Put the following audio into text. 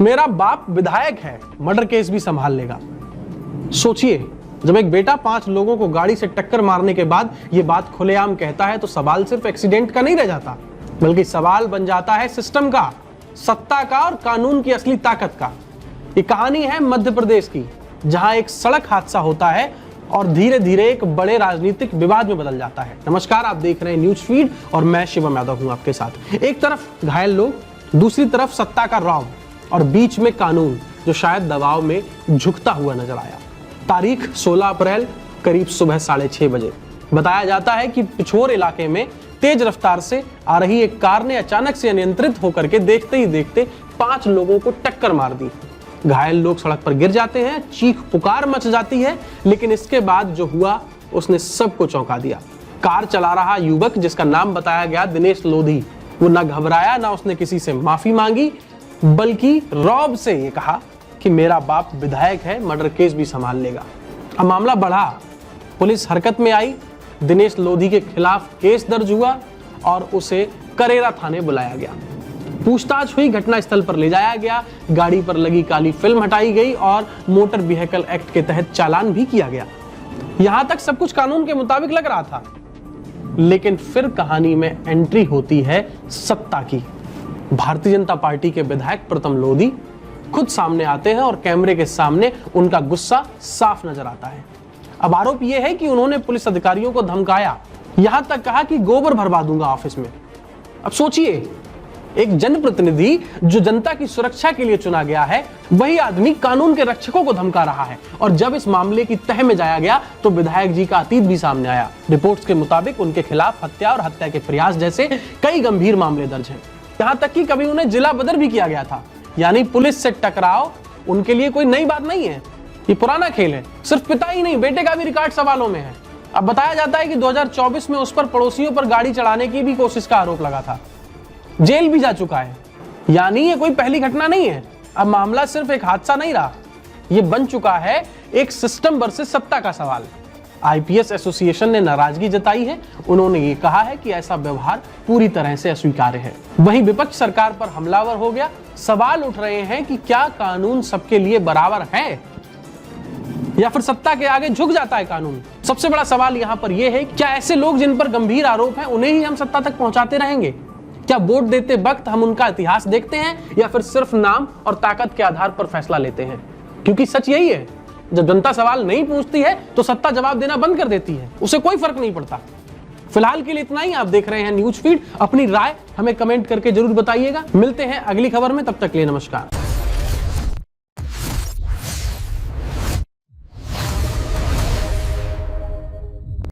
मेरा बाप विधायक है, मर्डर केस भी संभाल लेगा। सोचिए, जब एक बेटा 5 लोगों को गाड़ी से टक्कर मारने के बाद ये बात खुलेआम कहता है तो सवाल सिर्फ एक्सीडेंट का नहीं रह जाता, बल्कि सवाल बन जाता है सिस्टम का, सत्ता का और कानून की असली ताकत का। ये कहानी है मध्य प्रदेश की, जहां एक सड़क हादसा होता है और धीरे धीरे एक बड़े राजनीतिक विवाद में बदल जाता है। नमस्कार, आप देख रहे हैं न्यूज फीड और मैं शिवम यादव हूं आपके साथ। एक तरफ घायल लोग, दूसरी तरफ सत्ता का रौब और बीच में कानून जो शायद दबाव में झुकता हुआ नजर आया। तारीख 16 अप्रैल करीब सुबह 6:30 बजे। बताया जाता है कि पिछोर इलाके में तेज रफ्तार से आ रही एक कार ने अचानक से अनियंत्रित होकर के देखते ही देखते 5 लोगों को टक्कर मार दी। घायल लोग सड़क पर गिर जाते हैं, चीख पुकार मच जाती है, लेकिन इसके बाद जो हुआ उसने सबको चौंका दिया। कार चला रहा युवक, जिसका नाम बताया गया दिनेश लोधी, वो ना घबराया, ना उसने किसी से माफी मांगी, बल्कि रौब से ये कहा कि मेरा बाप विधायक है, मर्डर केस भी संभाल लेगा। अब मामला बढ़ा, पुलिस हरकत में आई, दिनेश लोधी के खिलाफ केस दर्ज हुआ और उसे करेरा थाने बुलाया गया। पूछताछ हुई, घटनास्थल पर ले जाया गया, गाड़ी पर लगी काली फिल्म हटाई गई और मोटर व्हीकल एक्ट के तहत चालान भी किया गया। यहां तक सब कुछ कानून के मुताबिक लग रहा था, लेकिन फिर कहानी में एंट्री होती है सत्ता की। भारतीय जनता पार्टी के विधायक प्रथम लोधी खुद सामने आते हैं और कैमरे के सामने उनका गुस्सा साफ नजर आता है। अब आरोप यह है कि उन्होंने पुलिस अधिकारियों को धमकाया, यहां तक कहा कि गोबर भरवा दूंगा ऑफिस में। अब सोचिए, एक जनप्रतिनिधि जो जनता की सुरक्षा के लिए चुना गया है, वही आदमी कानून के रक्षकों को धमका रहा है। और जब इस मामले की तह में जाया गया तो विधायक जी का अतीत भी सामने आया। रिपोर्ट्स के मुताबिक उनके खिलाफ हत्या और हत्या के प्रयास जैसे कई गंभीर मामले दर्ज हैं। यहां तक कि कभी उन्हें जिला बदर भी किया गया था। यानी पुलिस से टकराव उनके लिए कोई नई बात नहीं है, ये पुराना खेल है। सिर्फ पिता ही नहीं, बेटे का भी रिकॉर्ड सवालों में है। अब बताया जाता है कि 2024 में उस पर पड़ोसियों पर गाड़ी चढ़ाने की भी कोशिश का आरोप लगा था, जेल भी जा चुका है। यानी ये कोई पहली घटना नहीं है। अब मामला सिर्फ एक हादसा नहीं रहा, ये बन चुका है एक सिस्टम वर्सेस सत्ता का सवाल। आईपीएस एसोसिएशन ने नाराजगी जताई है। उन्होंने ये कहा है कि ऐसा व्यवहार पूरी तरह से अस्वीकार्य है। वहीं विपक्ष सरकार पर हमलावर हो गया। सवाल उठ रहे हैं कि क्या कानून सबके लिए बराबर है या फिर सत्ता के आगे झुक जाता है कानून। सबसे बड़ा सवाल यहाँ पर यह है, क्या ऐसे लोग जिन पर गंभीर आरोप हैं उन्हें ही हम सत्ता तक पहुंचाते रहेंगे? क्या वोट देते वक्त हम उनका इतिहास देखते हैं या फिर सिर्फ नाम और ताकत के आधार पर फैसला लेते हैं? क्योंकि सच यही है, जब जनता सवाल नहीं पूछती है तो सत्ता जवाब देना बंद कर देती है, उसे कोई फर्क नहीं पड़ता। फिलहाल के लिए इतना ही। आप देख रहे हैं न्यूज फीड। अपनी राय हमें कमेंट करके जरूर बताइएगा। मिलते हैं अगली खबर में, तब तक के लिए नमस्कार।